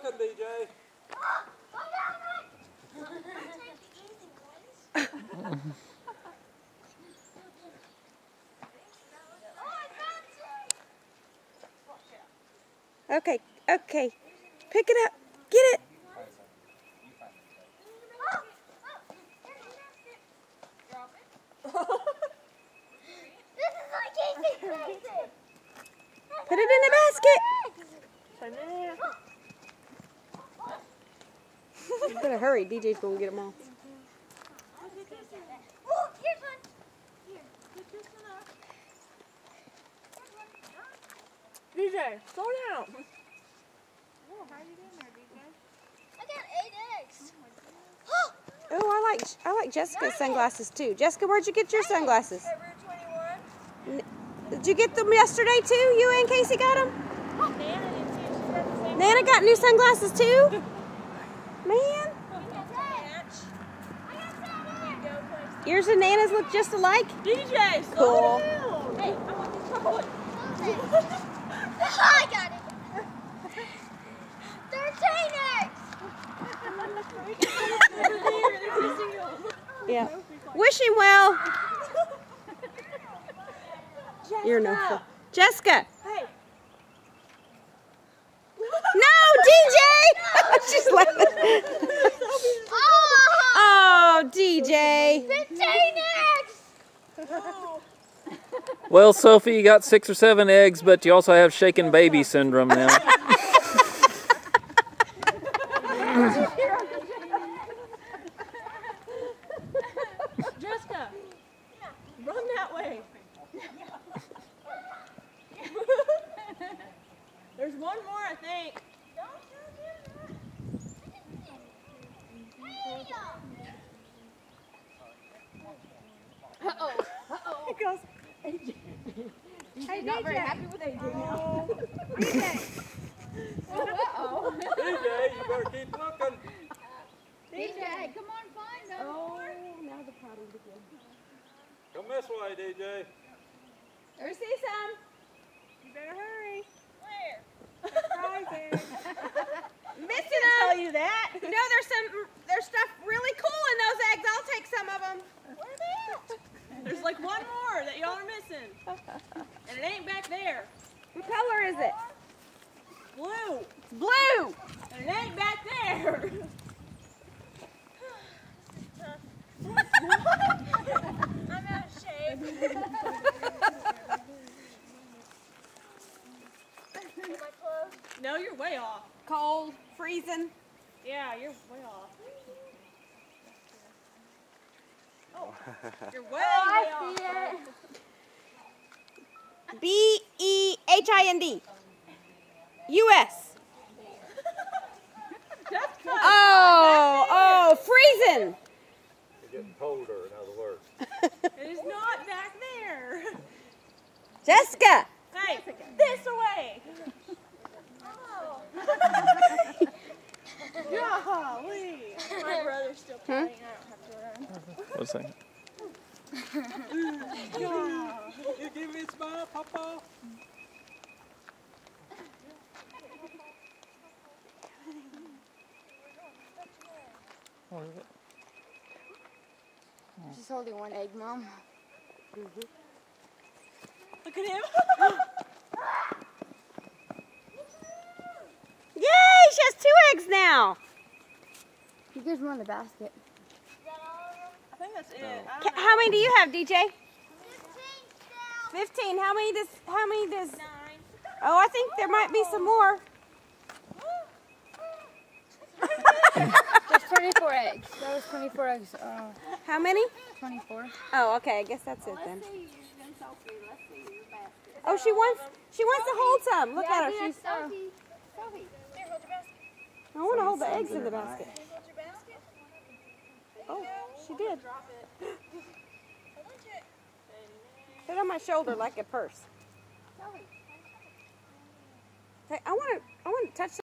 looking, DJ. Okay, okay. Pick it up. Get it. Put it in the basket. You better hurry. DJ's going to get them all. DJ, slow down. Oh, how are you doing there, DJ? I got 8 eggs. Oh, I like Jessica's sunglasses too. Jessica, where'd you get your sunglasses? At Route 21. Did you get them yesterday too? You and Casey got them? Nana did too. She got the same. Nana got new sunglasses too? Man. Yours and Nana's look just alike? DJ, Cool. slow down. Hey, I want this chocolate. I got it. 13 eggs. Yeah. Wish him well. You're no fun. Jessica. Hey. No, DJ! She's laughing. Oh, DJ. 15 eggs. Well, Sophie, you got 6 or 7 eggs, but you also have shaken baby syndrome now. Jessica, run that way. There's one more, I think. Uh-oh. It goes. Hey, Not DJ. very happy with AJ now. DJ. Uh-oh. DJ, you better keep looking. DJ, come on, find them. Oh, now the potty again. Come this way, DJ. There, see some. You better hurry. Where? Surprising. Missing Tell them. you that. You know, there's stuff really cool in those eggs. I'll take some of them. Where are they at? There's like one more that y'all are missing. And it ain't back there. What color is it? Blue. Blue. And it ain't back there. I'm out of shape. Am I close? No, you're way off. Cold, freezing. Yeah, you're way off. Oh, you're way, way off. B-E-H-I-N-D. U.S. Jessica. Oh, freezing. You're getting colder, in other words. It is not back there. Jessica. Hey, this away. Oh. Golly. My brother's still playing. I don't have to run. What's that? You give me a smile, Papa? She's holding one egg, Mom. Look at him. Yay, she has 2 eggs now. You guys were in the basket. I think that's it. I don't know. How many do you have, DJ? 15. How many does 9. Oh, I think there might be some more. There's 24 eggs. That was 24 eggs. How many? 24. Oh, okay. I guess that's it then. Oh, she wants to hold some. Look at her. She's Sophie. Sophie. Here, hold your basket. I want to hold the eggs in the basket. Hold your basket. Oh, she did. Drop it. Put it on my shoulder like a purse. Sophie. Hey, I want to touch